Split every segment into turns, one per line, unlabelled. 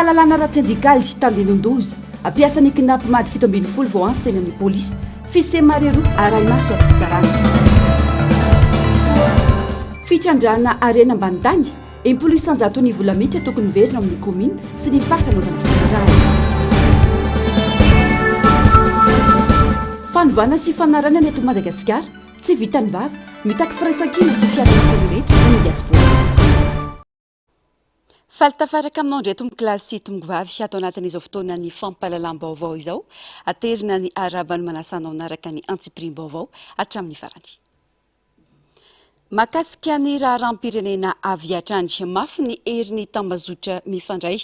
Fahalalana ara-tsindikaly tandenon-doza ampiasan'ny kidnap mady 7 vao antso teny amin'ny polisy fisemarero arahimaso apitsarana fitrandrana arena ambany tany impolisy sanjato ny volamitra tokony verina amin'ny komina sy ny faritra anaovana fitandrana fanovana sy fanarana ny eto Madagasikara tsy vitany vava mitaky firaisan-kina sy fialan-tsiny rehetra ny diaspora faltafaraka aminao ndray tombokilasy sy tombovavy atao anatin'izao fotoana ny fampahalalam-baovao izao aterina ny arabany manasanao naraka ny antsipirim-baovao hatramin'ny farany makasika ny raharam-pirenena avy hatrany mafy ny herin'ny tambazotra mifandray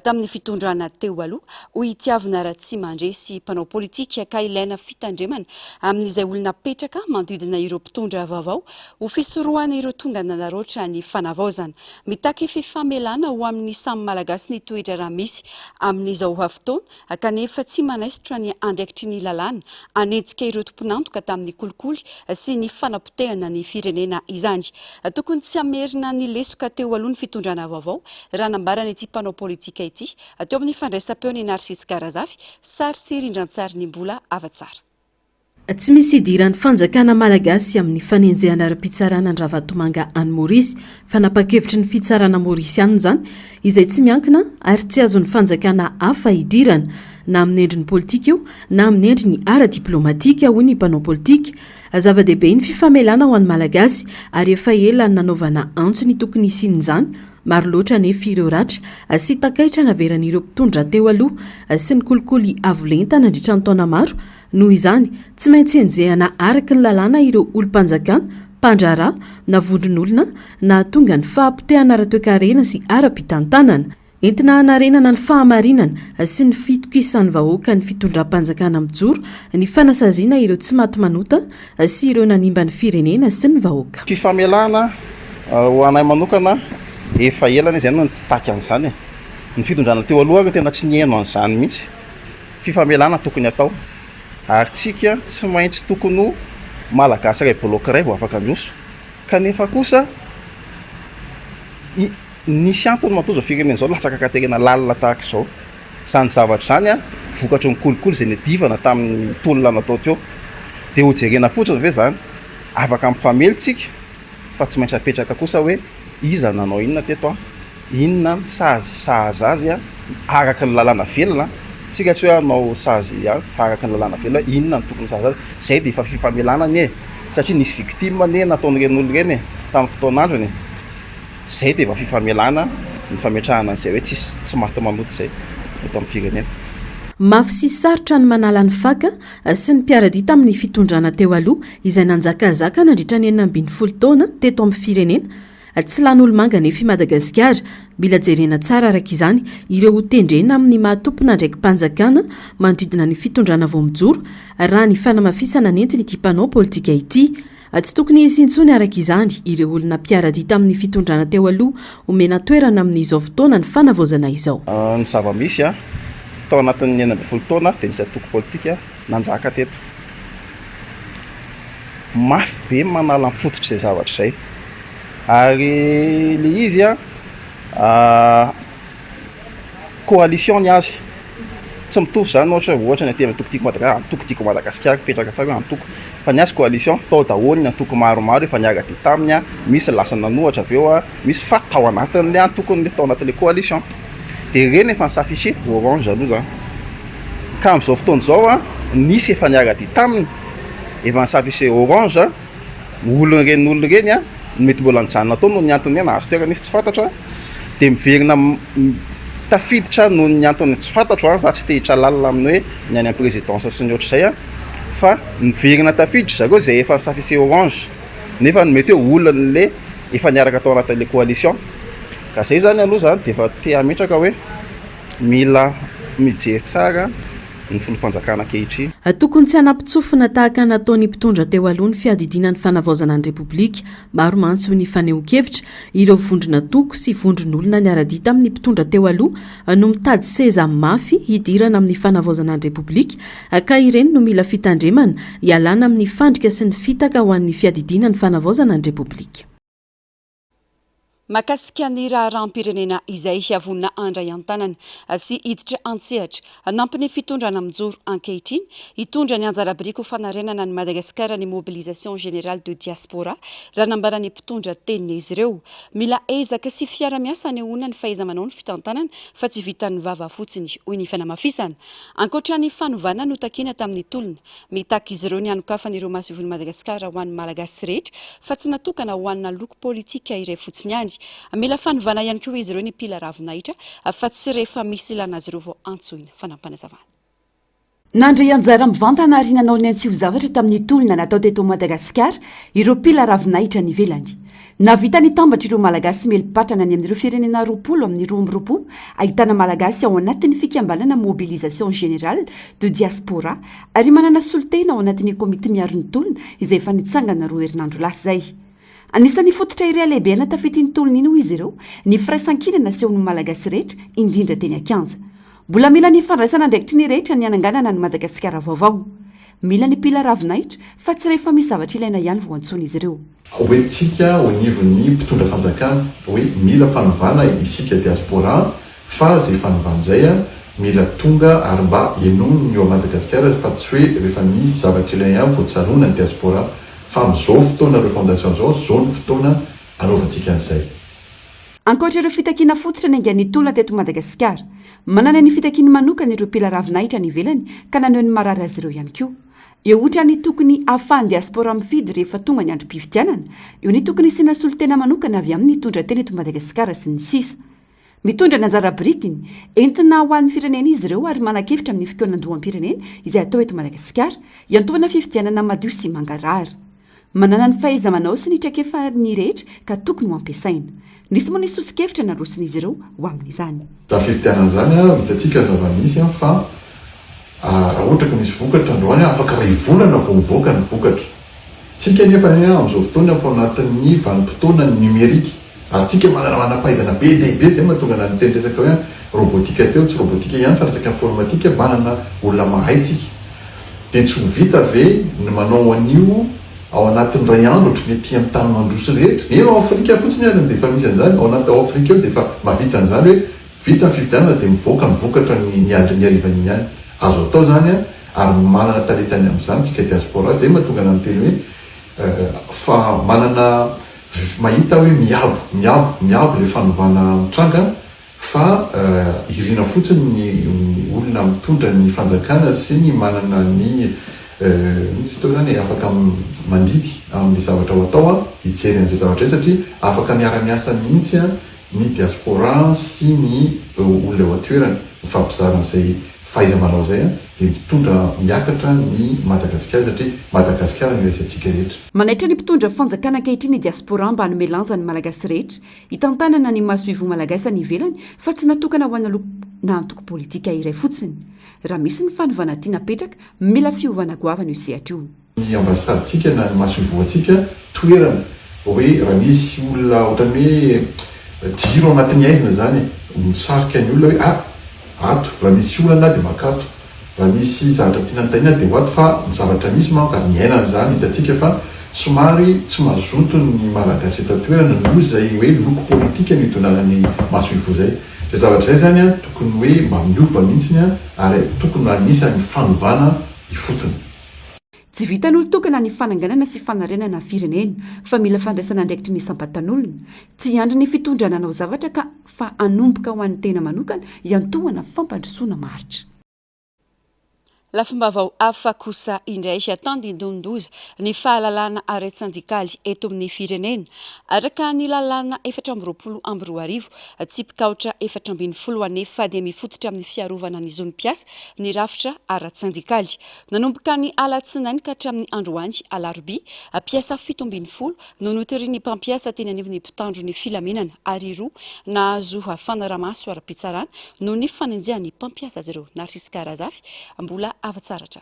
tamin'ny fitondrana teo aloha ho itiavana ratsy mandresy mpanao politika ka ilaina fitandremana amin'izay olona petraka mandodina ireo mpitondra vaovao ho fisorohana ireo tonga nanaroatra ny fanavaozana mitaky fifamelana ho amin'ny samy malagasy ny toetra raha misy amin'izao haftoana kanefa tsy manaisitra ny andraikitry ny lalàna anentsika ireo tomponantoka tamin'ny kolikoly sy ny fanapotehana ny firenena izany tokony tsy amerina ny lesoka teo aloha ny fitondrana vaovao raha nambarany ity mpanao politika ity teo amin'ny fandraisam-peo ny Narsisy Karazafy sary sy rindran-tsary ny mbola avatsara
tsy misy idiran'ny fanjakana malagasy amin'ny fanenjehana ara-pitsarana ny Ravatomanga any Maurice fanapa-kevitry ny fitsarana maorisiana zany izay tsy miankina ary tsy azon'ny fanjakana hafa idirana na amin'ny endriny politika io na amin'ny endriny ara-diplomatika hoy ny mpanao politika zava-dehibe ny fifamelana ho an'ny malagasy ary efa ela nanaovana antso ny tokony isian'izany maro loatra nefa ireo ratra sy takaitra naveran'ireo mpitondra teo aloha sy ny kolikoly avolenta nandritra ny taona maro noho izany tsy maintsy enjehana araka ny lalàna ireo olom-panjakana mpandraharaha na vondron'olona na tonga ny fahampotehana ara-toekarena sy ara-pitantanana entina hanarenana ny fahamarinana sy ny fitokisan'ny vahoaka ny fitondram-panjakana mijoro ny fanasaziana ireo tsy maty manota sy ireo nanimba ny firenena sy ny vahoaka
fifamelana ho anay manokana efa elana izay no nitaky an'izany ny fitondrana teo aloha tena tsy nieno an'izany mihitsy fifamelana tokony atao ary tsika tsy maintsy tokony malagasy iray bloka iray vao afaka androso kanefa kosa nisy antony matoza firenena zao latsaka katerina lalina tahaka izao zany zavatra zany vokatry ny kolikoly izay nedivana tamin'ny tolona natao teo dia ho jerena fotsiny ve zany afaka mifamelytsika fa tsy maintsy apetraka kosa hoe iza nanao inona teto inona sahazy azy araka ny lalàna velona tsika tsy hoe anao sazy fa araka ny lalàna velona inona ny tokony sahazy azy zay dia efa fifamelana ny satria nisy victime ne nataon'ireny olo ireny tamin'ny fotoan'androny zay dia efa fifamelana ny fametrahana an'izay hoe tsy maty manoto zay eto amin'ny firenena
mafy sy sarotra ny manala ny faka sy ny mpiaradia tamin'ny fitondrana teo aloha izay nanjakazaka nandritra ny 40 taona teto amin'ny firenena tsy lan'olomanga nefa i Madagasikara mila jerena tsara araka izany ireo hotendrena amin'ny mahatompona ndraiky mpanjakana manodidina ny fitondrana vao mijoro raha ny fanamafisana nentiny ity mpanao politika ity tsy tokony izy intsony araka izany ireo olona mpiaradia tamin'ny fitondrana teo aloha omena toerana amin'izao fotoana ny fanavaozana izao
ny zava-misy tao anatin'ny 40 taona dia nisy atoko politika nanjaka teto mafy be manala ny fototra izay zavatra izay ary le izy coalition ny azy tsy mitovy zany ohatra ny atevy antoko Madagasikara petraka tsara antoko fa ny azy coalition tao daholo ny antoko maromaro efa niaraka taminy misy lasa nanohatra avy eo misy fa tao anatin'le antokony tao anatin'le coalition dia reny efa nisafishe orange aloha zany ka amin'izao fotoana izao nisy efa niaraka taminy efa nisafishe orange olon'olona reny mety mbola nijanona tao noho ny antony nahazo toerana izy tsy fantatra dia miverina tafiditra noho ny antony tsy fantatro za tsy tehitra lalina amin'ny hoe ny any présidence sy ny ohatr'izay fa miverina tafiditra zareo zay efa nisafishe orange nefa mety hoe olon'le efa niaraka tao anatin'le coalition ka zay zany aloha zany dia efa te hametraka hoe mila mijery tsara ny folom-panjakana ankehitriny
tokony tsy hanampitsofina tahaka nataony mpitondra teo aloha ny fiadidina ny fanavaozana ny repoblika maro mantsy ny faneho-kevitra ireo vondrona toko sy vondron'olona ny aradia tamin'ny mpitondra teo aloha no mitady seza mafy hidirana amin'ny fanavaozana ny repoblika ka ireny no mila fitandremana hialana amin'ny fandrika sy ny fitaka ho an'ny fiadidina ny fanavaozana ny repoblika
Mahakasika ny raharaham-pirenena izay avonina andray an-tanana sy hiditra antsehatra nampiny fitondrana mijoro ankehitriny hitondra ny anjarabiriky ho fanarenana ny Madagasikara ny mobilisation générale de diaspora raha nambarany mpitondra teniny izy ireo mila ezaka sy fiara-miasa ny ona ny fahaiza-manao ny fitantanana fa tsy vitan'ny vava fotsiny hoy ny fanamafisana ankoatran'ny fanovana no takina tamin'ny tolona mitaky izy ireo ny anokafan'ireo masivon'ny Madagasikara ho an'ny malagasy rehetra fa tsy natokana ho anna loko politika iray fotsiny ihany mila fanovana ihany koa izy ireo ny pila ravinahitra fa tsy rehefa misy ilana azy ireo vao antsoina fanampanazavana.
Nandray anjara mivantana ary nanao ny antsio zavatra tamin'ny tolona natao teto Madagasikara ireo pila ravinahitra ny ivelany. Navita ny tambatra ireo malagasy melipatrana ny amin'ireo firenena 20 amin'ny 12 ahitana malagasy ao anatin'ny fikambanana mobilisation générale de diaspora ary manana solitena ao anatin'ny komite miaro ny tolona izay efa nitsangana 2 herinandro lasa zay. Anisan'ny fototra iray lehibe natafitiny tolona iny izy ireo ny firaisan-kinana asehon'ny malagasy rehetra indrindra teny Akanja. Mbola mila ny fandraisana andraikitry ny rehetra ny ananganana ny Madagasikara vaovao. Mila ny pila ravinahitra fa tsy rehefa misy zavatra ilaina ihany vao antsoina izy ireo.
Hoentsika ho nivon'ny mpitondra fanjakana hoe mila fanovana isika diaspora fa zay fanovana zay mila tonga ary mba enomy eo Madagasikara fa tsy hoe rehefa misy zavatra ilaina ihany vao tsaroana ny diaspora fa amin'izao fotoana ireo fondation zao zao ny fotoana anaovantsika an'izay.
Ankoatra ireo fitakiana fototra ny aingan'ny tolona teto Madagasikara, manana ny fitakiana manokana ireo pila ravinahitra ny ivelany ka naneho ny marary azy ireo ihany koa. Eo ohatra ny tokony ahafahan'ny diaspora mifidy rehefa tonga ny androm-pifidianana, eo ny tokony sina solitena manokana avy amin'ny tondra teny eto Madagasikara sy ny sisa. Mitondra ny anjara birikiny, entina ho an'ny firenena izy ireo ary manakevitra amin'ny fikonan-doham-pirenena izay atao eto Madagasikara, iantoana fifidianana madio sy mangarahara. Manana ny fahaiza-manao sy ny traikefan'ny rehetra ka tokony ho ampiasaina. Nisy moa ny sosikevitra narosin'izy ireo ho amin'izany.
Za fifidianana zany hitantsika zava-misy fa raha ohatra ka misy vokatra androany afaka ray volana vao mivoaka ny vokatra. Tsika nefa amin'izao fotoana fa anatin'ny vanim-potoana numerika ary tsika manana-pahaizana be lehibe zay mahatonga na nyteny resaka hoe robotika teo tsy robotika ihany fa resaka informatika manana olona mahay tsika. Dia tsy ho vita ve ny manao an'io ao anatin'ny ray andro ohatra mety amin'ny tany mandroso rehetra. Eo Afrika fotsiny ary dia efa misy an'izany ao anaty Afrika eo dia efa mahavita an'izany hoe vita ny fifidianana dia mivoaka ny vokatra ny arivan'iny ihany. Azo atao zany ary manana talentany amin'izany tsika diaspora zay mahatonga na miteny hoe fa manana mahita hoe miabo le fanovana mitranga fa irina fotsiny ny olona mitondra ny fanjakana sy ny manana ny misy tao zany afaka mandidy amin'ny zavatra ho atao hijery an'izay zavatra satria afaka miara-miasa mihitsy ny diaspora sy ny olona eo an-toerana mifampizaran'izay fahaiza-manao zay dia mitondra miakatra ny Madagasikara satria Madagasikara ny resantsika rehetra.
Manaitra ny mpitondra fanjakana ankehitriny diaspora mba hanome lanja ny malagasy rehetra hitantanana ny maso ivo malagasy any ivelany fa tsy natokana ho ana loko na antoko politika iray fotsiny. Raha misy ny fanovana tiana petraka mila fiovana goavana io sehatra io.
Ny ambasadytsika na ny maso ivoantsika toerana hoe raha misy olona ohatran'ny hoe jiro anatin'ny aizina zany misarika ny olona hoe ato raha misy olana dia makato raha misy zavatra tiana ntaina dia hoato fa ny zavatra misy manko ary miainana zany hitantsika fa somary tsy mazoto ny malagasy eto-toerana noho izay hoe loko politika ny itonanany maso ivo zay. Zay zavatra zay zany tokony hoe mamiova mihitsiny ary tokony anisan'ny fanovana ifotony.
Tsy vitan'olo tokana ny fananganana sy fanarenana firenena fa mila fandraisana andraikitry ny sampatan'olona. Tsy andry ny fitondrana anao zavatra ka fa anomboka ho an'ny tena manokana iantohana fampandrosoana maritra.
Lafimbavao hafa kosa indray atandindondoza ny fahalalana aretsan-dikaly eto amin'ny firenena araka ny lalana 420 tsipikaotra 410 anefa dia mifototra amin'ny fiarovana ny zonim-piasa ny rafitra aratsan-dikaly. Nanomboka ny alatsinainy ka hatramin'ny androany alarobia piasa 720 no notery ny mpampiasa teny anivon'ny mpitandro ny filaminana ary roa nahazo fanaramaso ara-pitsarana no ny fanenjehan'ny mpampiasa azy ireo. Narciso Karazafy mbola avatsaratra.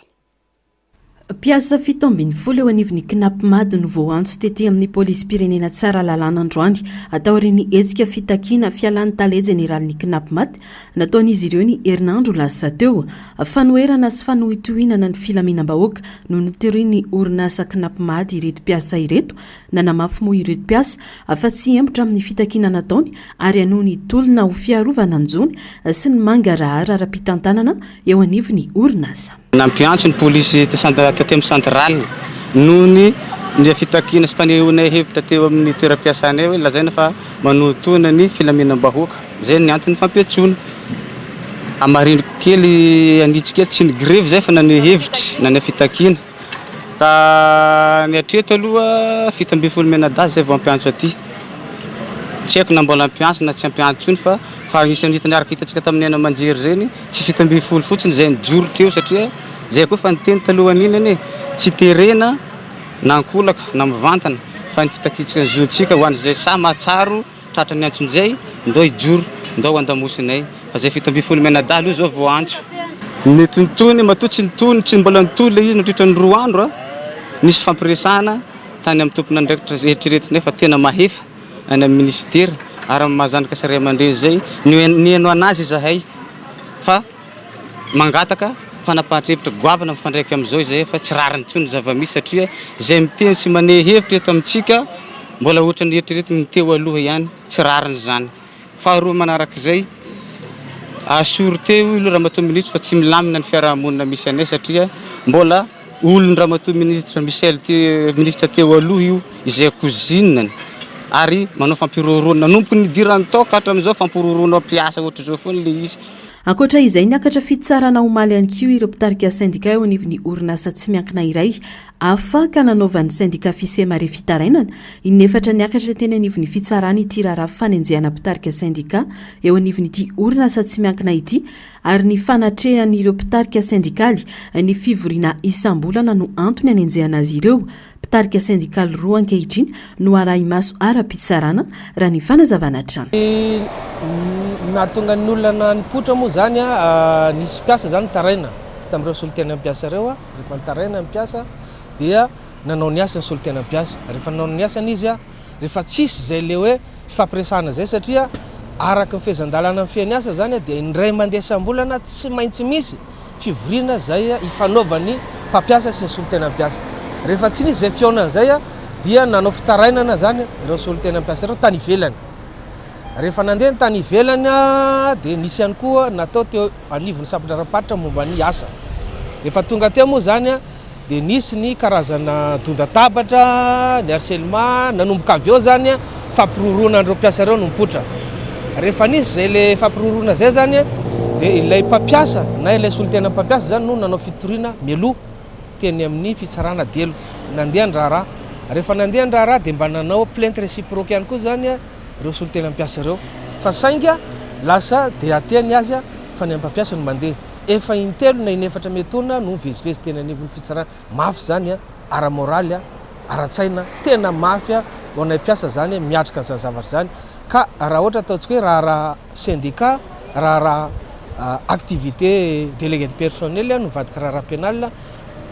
Piasa 7 eo anivon'ny kinampimady no voantso tety amin'ny polisy pirenena tsara lalàna androany atao ireny hetsika fitakiana fialan'ny tale jeneralin'ny kinampimady nataon'izy ireo ny herinandro lasa teo fanoerana sy fanohitohinana ny filaminam-bahoaka no niteroy ny orinasa kinampimady ireto piasa ireto nanamafy moa ireto piasa fa tsy embotra amin'ny fitakiana nataony ary anoho ny tolona ho fiarovana anjony sy ny mangarahara ara-pitantanana eo anivon'ny orinasa.
Nampiantso ny polisy tetemo central noho ny fitakina sy fanehoana hevitra teo amin'ny toeram-piasana eo lazaina fa manohitoana ny filaminam-bahoaka zay ny antony fampiatsoana amarino kely anitsy tsy ny grevy zay fa nane hevitra nane fitakina ka ny atreto aloha 7 menada zay vao ampiantso aty tsy haiko na mbola ampiantso na tsy ampiantso iny fa isan'ny hitany hitatsika tamin'ny ana manjery reny tsy 7 fotsiny zay nijoro teo satria zay koa fa niteny talohan'iny ane tsy terena na ankolaka na mivantana fa ny fitakitsika ny zontsika ho an'izay sa mahatsaro tratra ny antson'izay ndao hijoro ndao andamosinay fa zay 7 menadalo io zao vao antso ny tontony matoa tsy nitony tsy mbola nitony le izy nandritra ny 2 andro nisy fampiresana tany amin'ny tompona ndraikitra eritreretinay fa tena mahefa any amin'ny ministera ary mahazanaka sary aman-dreny zay nieno anazy zahay fa mangataka fanapahan-kevitra goavana mifandraiky amin'izao izay fa tsy rariny tsony zava-misy satria zay miteny sy maneho hevitra eto amintsika mbola ohatra ny eritreretina ny teo aloha ihany tsy rariny zany faharoa manarak'izay asory teo ilo ramatoa ministra fa tsy milamina ny fiarahamonina misy anay satria mbola olony ramatoa ministra Michel ministra teo aloha io izay kozinany ary manao fampirorona nanomboky ny dirany tao ka hatramin'izao fampirorona piasa ohatra zao foana le izy.
Ankoatra izay niakatra fitsarana omaly ihany koa ireo mpitarika sindika eo anivon'ny orinasa tsy miankina iray afaka nanaovan'ny sindika fisemare fitarainana inefatra niakatra teny anivon'ny fitsarana ity raharaha fanenjehana mpitarika sindika eo anivon'ity orinasa tsy miankina ity ary ny fanatrehan'ireo mpitarika sindikaly ny fivoriana isam-bolana no antony anenjehana azy ireo. Mpitarika sindikaly 2 ankehitriny no arahy maso ara-pitsarana raha ny fanazavana trano.
Nahatonga ny olona nipotra moa zany nisy piasa zany taraina tamin'ireo solitena ampiasa reo rehefa nitaraina ny piasa dia nanao ny asa ny solitena ampiasa rehefa nanao ny asany izy rehefa tsisy zay le hoe fampiresana zay satria araka ny fehezan-dalana ny fiany asa zany dia indray mandeha sam-bolana tsy maintsy misy fivoriana zay ifanaovan'ny mpampiasa sy ny solitena ampiasa rehefa tsy nisy zay fionana zay dia nanao fitarainana zany ireo solitena ampiasa reo tany ivelany. Rehefa nandeha ny tany ivelany dia nisy ihany koa natao teo anivon'ny sampindraraparitra momba ny asa. Rehefa tonga teo moa zany dia nisy ny karazana dondatabatra, ny harcèlement nanomboka avy eo zany fampirorona andreo mpiasa reo no mipotra. Rehefa nisy zay le fampirorona zay zany dia ilay mpampiasa na ilay solitena mpampiasa zany no nanao fitoriana mialoha teny amin'ny fitsarana delo nandeha ny raharaha. Rehefa nandeha ny raharaha dia mba nanao plainte réciproque ihany koa zany ireo solitena ampiasa reo fa sainga lasa dia ateny azy fa ny ampampiasa no mandeha efa intelo na inefatra metona no vezivezy tena anivon'ny fitsarana mafy zany ara-moraly ara-tsaina tena mafy ho anay mpiasa zany miatrika an'izany zavatra zany ka raha ohatra ataontsika hoe raha syndicat raha activité délégué de personnel no vadika raha pénal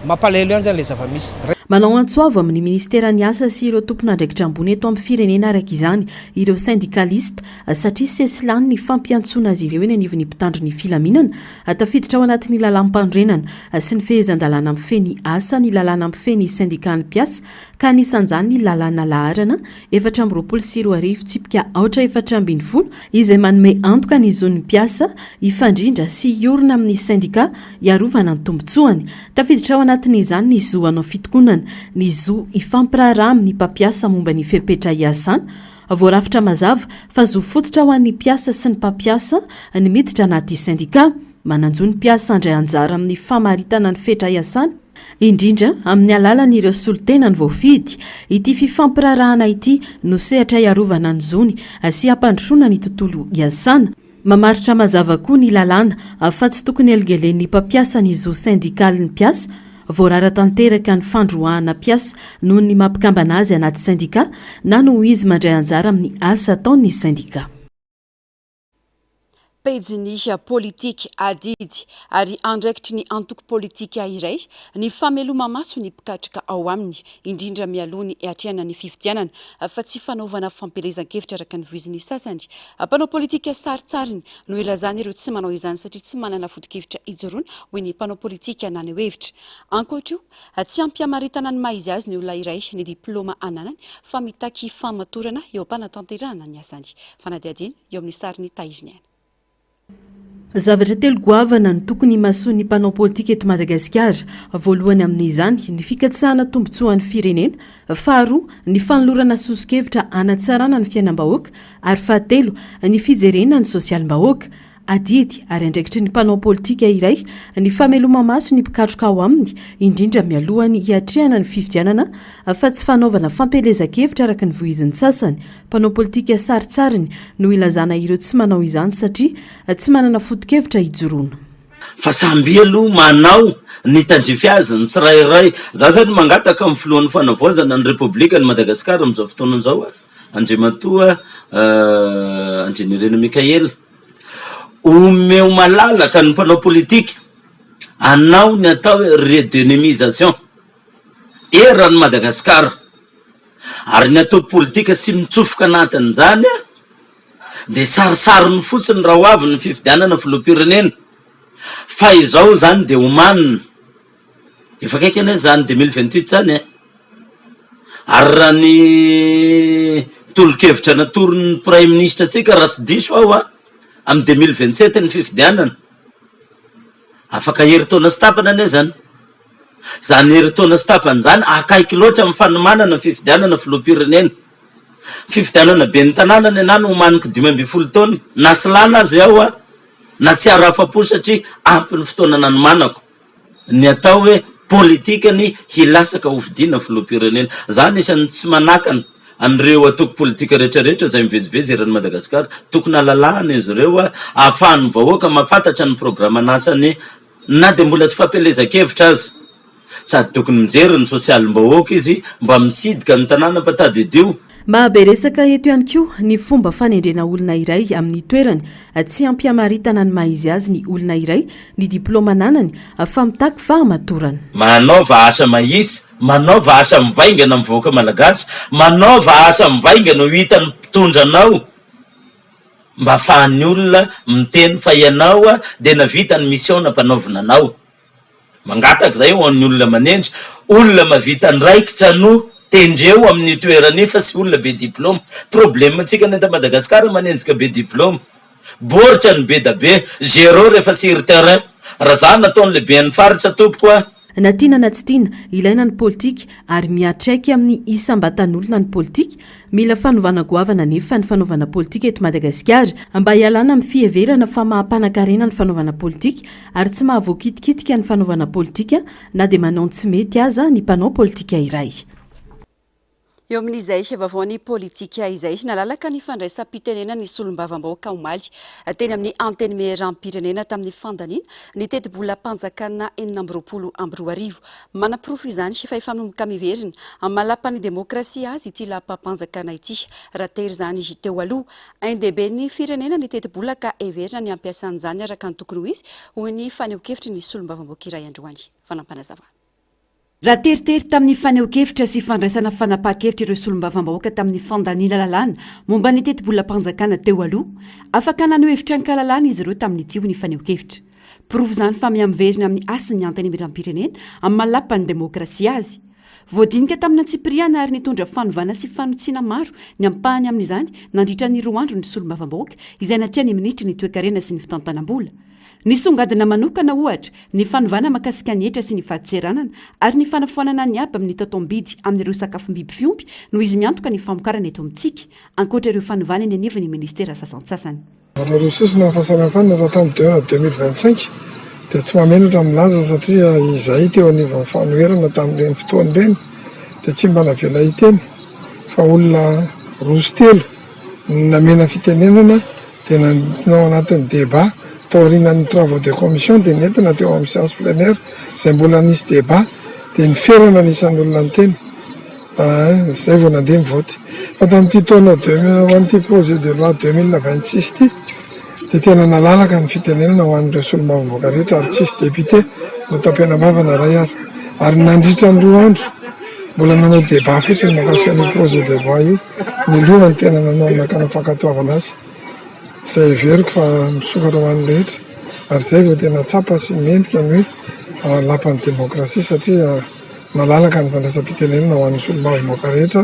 mampalahelo ihany zany le zava-misy.
Manao antsoavo amin'ny ministera ny asa sy ireo tompon'andraikitra ambony eto amin'ny firenena araka izany ireo syndikalista satria sesilany ny fampiantsoana azy ireo eny anivon'ny mpitandro ny filaminana tafiditra ao anatin'ny lalam-pandrenana sy ny fehezan-dalàna mifeny asa ny lalàna mifeny syndikan'ny mpiasa ka nisanjany ny lalàna laharana 420 tsipika 470 izay manome antoka ny zon'ny mpiasa ifandrindra sy iorina amin'ny syndika iarovana ny tombotsoany tafiditra ao anatin'izany ny zoanao fitokonana ny zo ifampiraharaha amin'ny mpampiasa momba ny fepetra iasana voarafitra mazava fa zo fototra ho an'ny mpiasa sy ny mpampiasa ny miditra anaty syndika mananjo ny mpiasa andray anjara amin'ny famaritana ny fetra iasana indrindra amin'ny alalan'ireo solitena ny voafidy ity fifampirarahana ity no sehatra iarovana ny zony sy hampandrosoana ny tontolo iasana. Mamaritra mazava koa ny lalàna fa tsy tokony eligelen'ny mpampiasa ny zo syndikaly ny mpiasa voarara tanteraka ny fandroahana mpiasa noho ny mampikambana azy anaty syndika na no izy mandray anjara amin'ny asa ataon'ny syndika.
pejiny politika adidy ary andraikitry ny antoko politika iray ny fameloma maso ny mpikatrika ao aminy indrindra mialoha ny atrehana ny fifidianana fa tsy fanaovana fampelezan-kevitra araka ny voiziny sasany mpanao politika saritsariny no ilazany ireo tsy manao izany satria tsy manana foto-kevitra ijoroana hoy ny mpanao politika naneho hevitra ankoatra io tsy ampiamaritana ny maizy azy ny olona iray ny diplôma ananany fa mitaky famatorana eo ampanatanterahana ny asany fanadiadiny eo amin'ny sariny taiziny
zavatra telo goavana ny tokony masoany mpanao politika eto Madagasikara voalohany amin'izany ny fikatsahana tombotsoan'ny firenena faharoa ny fanolorana soso-kevitra anatsarana ny fiainam-bahoaka ary fahatelo ny fijerena ny sosialim-bahoaka adidy ary andraikitry ny mpanao politika iray ny fameloma maso ny mpikatroka ao aminy indrindra mialohany hiatrehana ny fifidianana fa tsy fanaovana fampelezan-kevitra araka ny voiziny sasany mpanao politika saritsariny no ilazana ireo tsy manao izany satria tsy manana foto-kevitra ijoroana
fa samby aloha manao ny tandrify azy ny tsirairay za zany mangataka amin'ny filohan'ny fanavaozana ny repoblika ny Madagasikara amin'izao fotoana izao Andriamatoa Andrinirena Mikaela omeo malalaka ny mpanao politika anao ny atao hoe redénomisation eran'ny Madagasikara ary ny atao politika sy mitsofoka anatin'izany dia sarisariny fotsiny raha ho avy ny fifidianana filoham-pirenena fa izao zany dia omanina efa kaiky anay zany 2028 zany ary raha ny tolo-kevitra natorin'ny prime ministre atsika raha sy diso ao amin'ny 2027 ny fifidianana afaka heri-taona sy tapana ane zany zany heri-taona sy tapana zany akaiky loatra amin'ny fanomanana fifidianana filoham-pirenena fifidianana be ny tanànany anany homaniko 12 taona na sy lana azy ao na tsy ara-afa-po satria ampy ny fotoana nanomanako ny atao hoe politika ny hilasaka hovidiana filoham-pirenena zany isan'ny tsy manakana an'ireo atoko politika rehetrarehetra zay mivezivezy eran'ny Madagasikara tokony alalahana izy ireo ahafahany vahoaka mahafantatra ny programa nasany na dia mbola sy fampelezan-kevitra azy sady tokony mijery ny sosialim-bahoaka izy mba misidika ny tanàna fa tadidio
mahaberesaka eto ihany koa ny fomba fanendrena olona iray amin'ny toerany tsy ampiamaritana ny maizy azy ny olona iray ny diplôma nanany fa mitaky fahamatorana
manaova asa mahitsy manaova asa mivaingana amin'ny vahoaka malagasy manaova asa mivaingana ho hitany mpitondranao mba ahafahan'ny olona miteny fa ianao dia navita ny mission nampanaovina anao mangataka zay ho an'ny olona manendry olona mavita ny raikitra no tendreo amin'ny toerany fa sy olona be diplôma problème tsika ny Madagasikara manenjika be diplôma boritra ny be da be zéro rehefa sur terrain raha zany nataony lehibe an'ny faritra tompoko
na tiana na tsy tiana ilaina ny politika ary miatraiky amin'ny isam-batan'olona ny politika mila fanovana goavana nefa ny fanaovana politika eto Madagasikara mba hialana amin'ny fiheverana fa mahampanankarena ny fanaovana politika ary tsy mahavoakitikitika ny fanaovana politika na dia manao tsy mety aza ny mpanao politika iray
eo amin'izay vavaoan'ny politika izay nalalaka ny fandraisam-pitenena ny solombavam-bahoaka omaly teny amin'ny anteny meram-pirenena tamin'ny fandaniana ny teti-bola-panjakana 2024 manaporofo izany fa efa manomboka miverina amin'ny malapany demokrasia azy ity lampam-panjakana ity raha tery zany izy teo aloha indebe ny firenena ny teti-bola ka everina ny ampiasan'izany araka ny tokony ho izy hoy ny faneho-kevitry ny solombavam-bahoaka iray androany fanampanazavana
raha teritery tamin'ny faneho-kevitra sy fandraisana fanapaha-kevitra ireo solombavam-bahoaka tamin'ny fandaniana lalàna momba ny teti-bola-panjakana teo aloha afaka naneho hevitra ny kalalàna izy ireo tamin'ity ho ny faneho-kevitra porofo zany fa miamiverina amin'ny asiny antany miram-pirenena amin'ny malapany demokrasia azy voadinika tamin'ny Antsipriana ary nitondra fanovana sy fanotsiana maro ny ampahany amin'izany nandritra ny 2 andro ny solombavam-bahoaka izay natria ny ministry ny toe-karena sy ny fitantanam-bola ny songadina manokana ohatra ny fanovana makasika ny etra sy ny fahatseranana ary ny fanafoanana ny aby amin'ny tatombidy amin'ireo sakafom-biby fiompy no izy miantoka ny famokarana eto amintsika ankoatra ireo fanovana ny anivany ministera sasantsasany
resosina fahasamihafana raha tamin'ny 2025 dia tsy mamenatra milaza satria izay teo anivon'ny fanoherana tamin'ireny fotoan'ireny dia tsy mba navela hiteny fa olona roso telo namena fitenenana dia nanao anatin'ny débat taorinan'ny travaux de commission dia nentina teo amin'ny séance plenaire izay mbola nisy débat dia ny ferana anisan'ny olona ny teny zay vao nandeha mivoty fa tamin'ity taona hoan'ity projet de loi 2026 ity dia tena nalalaka ny fitenenana ho an'ireo solombavamboaka rehetra ary tsisy depite no tapenam-bavana ray ary nandritra ny 2 andro mbola nanao débat fotsiny makasika ny projet de loi io ny lohany tena nanao nakana fankatoavana azy izay veriko fa misokatra ho an'ny rehetra ary izay vao tena tsapa sy mendrika ny hoe lapan'ny demokrasia satria nalalaka ny fandraisam-pitenenana ho an'ny solombavamboaka rehetra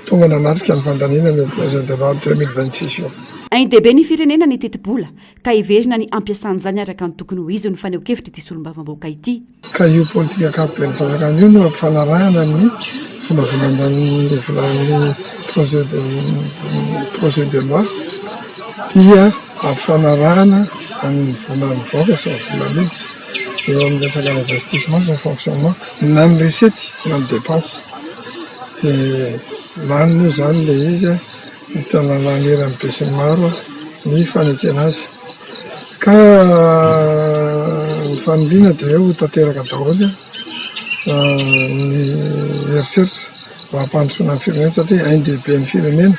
tonga nanatrika ny fandaniana ny projet de loi 2026 io
indebe ny firenena ny tetibola ka hiverina ny ampiasan'izany araka ny tokony ho izy ny faneho-kevitra ity solombavamboaka ity
ka io politika akapobe ny fanjakana io no ampifanarahana ny volavolan-dan'ny volan'ny projet de loi dia ampifanarahana amin'ny volan'ny voaka sy ny volamiditra eo amin'ny resaka investissement sy ny fonctionnement na ny recety na ny dépense dia lany moa zany le izy mitanananeran'ny be sy ny maro ny fanekena azy ka ny fanoliana dia ho tanteraka daholo ny heriseritra mba hampandrosoana ny firenena satria indebe ny firenena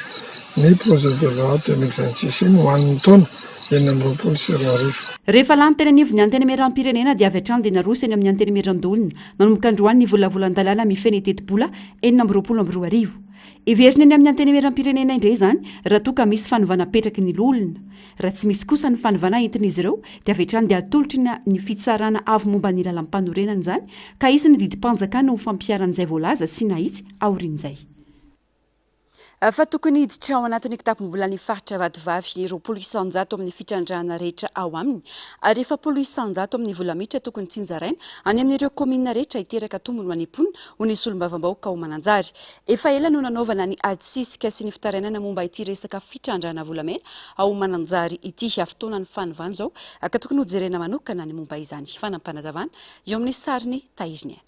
ny projet de loi 2026 iny ho an'ny taona 2024.
Rehefa lany tena anivony antenimieram-pirenena dia avy hatrany dia narosany amin'ny antenimiran-dolona nanomboka androany ny volavolan-dalàna mifeny tetibola 2024. Iverina eny amin'ny antenimieram-pirenena indray zany raha toa ka misy fanovana petraky ny lolona. Raha tsy misy kosa ny fanovana entin'izy ireo dia avy hatrany dia atolotrina ny fitsarana avy momba ny lalam-panorenana zany ka isy ny didim-panjakana ho fampiaran'izay voalaza sy nahitsy aorian'izay.
Fa tokony hiditra ao anatin'ny kitapom-bola ny faritra vatovavy 20% amin'ny fitrandrahana rehetra ao aminy ary rehefa 10% amin'ny volamitra tokony tsinjaraina any amin'ireo komina rehetra hiteraka tombony manipony ho ny solombavambahoaka ao Mananjary. Efa ela no nanaovana ny adisisika sy ny fitarainana momba ity resaka fitrandrahana volamena ao Mananjary ity fotoana ny fanovana zao ka tokony ho jerena manokana ny momba izany. Fanampanazavana eo amin'ny sariny Taiziny.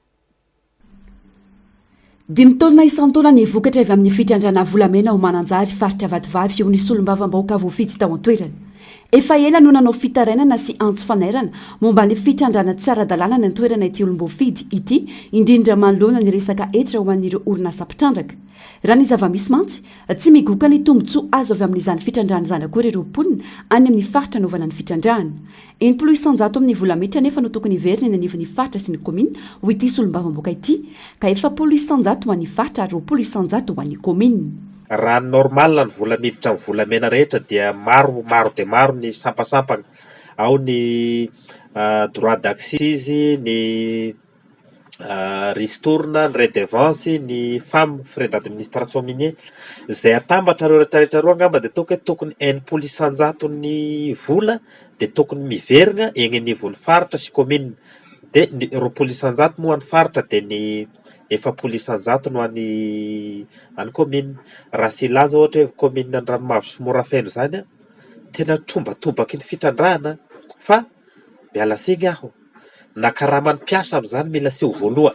5 taona isan-taona ny vokatra avy amin'ny fitrandrahana volamena ao Mananjary faritra vatovavy eo ny solombavambahoaka voafidy tao an-toerana. Efa ela no nanao fitarainana sy antso fanairana momba ny fitrandrahana tsara-dalàna ny toerana ity olom-boafidy ity indrindra manoloana ny resaka etra ho an'ireo orinasa mpitrandraka. Raha ny zava-misy mantsy tsy migoka ny tombotsoa azo avy amin'izany fitrandrahana izany akory ireo mponina any amin'ny faritra naovana ny fitrandrahana. 1% amin'ny volamitra nefa no tokony hiverina ny anivon'ny faritra sy ny komina ho ity solombavambahoaka ity ka efa 10% ho an'ny faritra ary 20% ho an'ny komina.
Raha normal ny volamiditra ny volamena rehetra dia maro dia maro ny sampasampana ao ny droit d'accise ny ristourna ny redevance ny femme frais d'administration minier zay atambatra reo rehetrarehetra roa angamba dia tokony 1% ny vola dia tokony miverina eny anivon'ny faritra sy komina dia 20% moa ny faritra dia ny 1% no any komina. Raha sy ilaza ohatra hoe komina ny Ranomavo sy Morafeno zany tena trombatobaky ny fitrandrahana fa miala siny aho na karaman'ny mpiasa amin'izany mila sy ho voaloha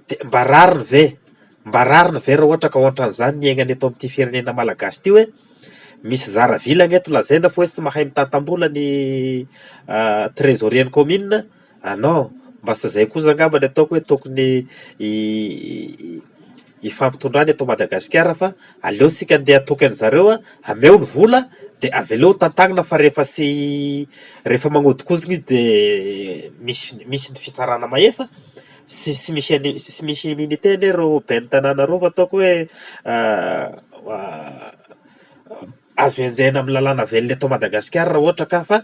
dia mba rariny ve raha ohatra ka ohatran'izany ny aignany eto amin'ity firenena malagasy ity hoe misy zara vilagny eto lazaina fa hoe tsy mahay mitantam-bola ny trésorier ny komina non mba sy zay kosa angamba ny ataoko hoe tokony ifampitondrany eto Madagasikara fa aleo sika andeha tokany zareo ameo ny vola dia aveleo tantagnana fa rehefa magnodikozina izy dia misy ny fisarana maefa sy misy minité reo ben'ny tanàna reo fa ataoko hoe azo enjaina amin'ny lalàna velona eto Madagasikara raha ohatra ka fa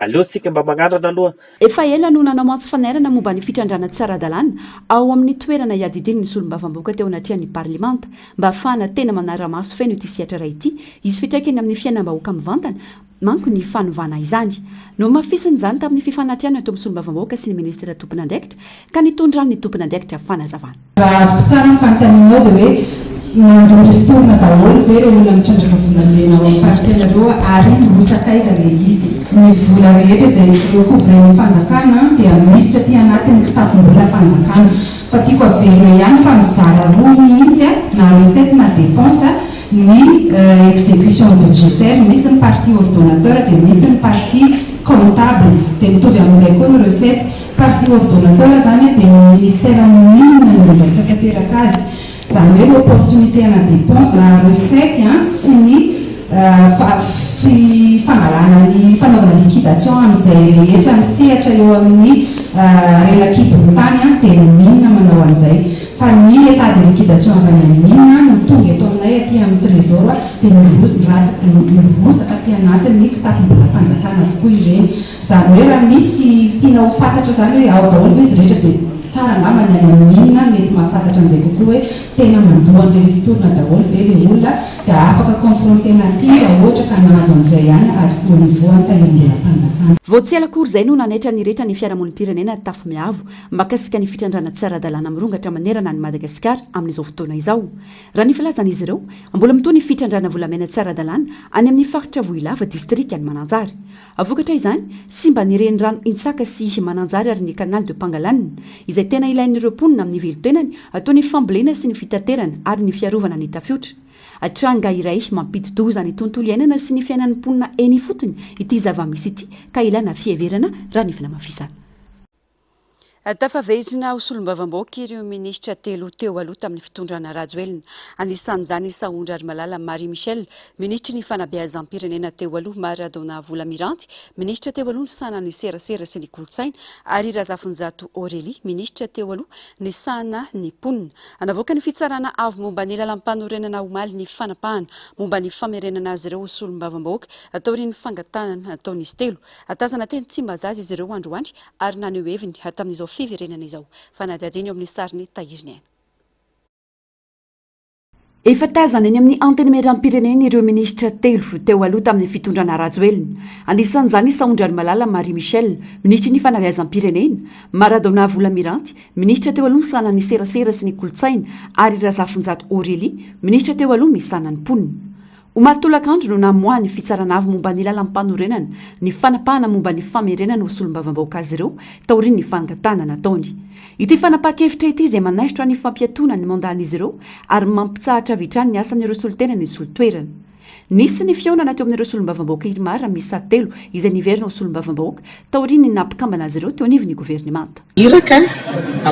aleo sika mba magnandrana aloha.
Efa ela no nanao antso fanairana momba ny fitrandrahana tsara-dalàna ao amin'ny toerana iadidiny ny solombavambahoaka teo anatrihan'ny parlemanta mba ahafahana tena manara-maso feno ity siatra iray ity izy fitraikany amin'ny fiainam-bahoaka mivantana manko ny fanovana izany. No mafisiny izany tamin'ny fifanatriana eto amin'ny solombavambahoaka sy ny ministra tompon'andraikitra ka nitondran'ny tompon'andraikitra fanazavana.
Raha azo tsara ny fanontanianao dia hoe mandro ristourna daholo ve ireo olona mitrandraka volamena ao amin'ny faritra reo ary rotsakaiza le izy. Ny vola rehetra izay recouvren'ny fanjakana dia miditra ty anatin'ny kitapom-bola mpanjakana fa tiako averina ihany fa mizara roa mihitsy na recette na dépense ny exécution budgétaire misy ny partie ordonnateur dia misy ny partie comptable dia mitovy amin'izay koa ny recette partie ordonnateur zany dia ny ministère minina no midraitraka teraka azy zany hoe l'opportunité na dépense recette sy ny fangalana ny fanaovana liquidation amin'izay rehetra misehatra eo amin'ny relakibon-tany dia minina manao an'izay fa ny état de liquidation avy any minina no tonga eto aminay aty amin'ny trésor dia mirotsaka aty anatiny kitapo-mbola fanjakana avokoa ireny zany hoe raha misy tiana ho fantatra zany hoe ao daholo izy rehetra dia tsara angambany any amin'ny minina mety mahafantatra an'izay kokoa hoe tena mandohan'ilay misy torina daholo ve le olona dia afaka confrontena aty raha ohatra ka nahazo an'izay ihany ary au niveau an-tagnambola fanjakana.
Vao tsy alakory izay no nanetra ny rehetra ny fiarahamonim-pirenena tafo miavo makasika ny fitandrana tsara-dalàna mirongatra manerana ny Madagasikara amin'izao fotoana izao. Raha ny filazan'izy ireo mbola mitoa ny fitrandrana volamena tsara-dalàna any amin'ny faritra Voilava distrika ny Mananjary. Avokatra izany sy mba nireny rano Intsaka sy Mananjary ary ny canal de Pangalanina izay tena ilain'ireo mponina amin'ny velon-tenany atao ny fambolena sy ny fitaterana ary ny fiarovana ny tafiotra. Atranga iray mampidi-doza ny tontolo iainana sy ny fiainan'ny mponina eny fotony ity zava-misy ity ka ilana fieverana raha ny finamafisana.
Tafavezina ho solombavam-bahoaka ireo ministra telo teo aloha tamin'ny fitondrana Rajoelina. Anisan'izany Saondra ary Malala Marie Michel, ministra ny fanabeazam-pirenena teo aloha Maradona Volamiranty, ministra teo aloha ny sana ny serasera sy ny kolotsaina ary Razafinjato Aurélie, ministra teo aloha ny sana ny mponina. Anavoaka ny fitsarana avy momba ny lalam-panorenana omaly ny fanapahana momba ny famerenana azy ireo solombavam-bahoaka ataorin'ny fangatanana ataon'izy telo. Atazana teny tsy mbazazy izy ireo androandry ary naneo heviny tamin'izao fiverenana izao fanadadiny eo amin'ny sariny tahiriny any.
Efa tazana eny amin'ny antenimieram-pirenena ireo ministra telo teo aloha tamin'ny fitondrana Rajoelina. Anisan'izany Saondra ary Malala Marie Michel, ministra ny fanabeazam-pirenena, Maradona Volamiranty, ministra teo aloha sana ny serasera sy ny kolotsaina ary Razafinjato Aurélie, ministra teo aloha ny sana ny mponina. Omaritolakandro no namoahany fitsarana avy momba ny lalam-panorenana ny fanapahana momba ny famerenana ho solombavam-bahoaka azy ireo taoriany ny fangatana nataony. Ity fanapa-kevitra ity izay manaisitra ny fampiatona ny mandan'izy ireo ary mampitsahatra vitrany ny asan'ireo solotena ny solotoerana. Nisy ny fiaonana teo amin'ireo solombavam-bahoaka Irmara misa telo izay niverina ho solombavam-bahoaka taoriany ny nampikambana azy ireo teo anivon'ny governemanta.
Iraka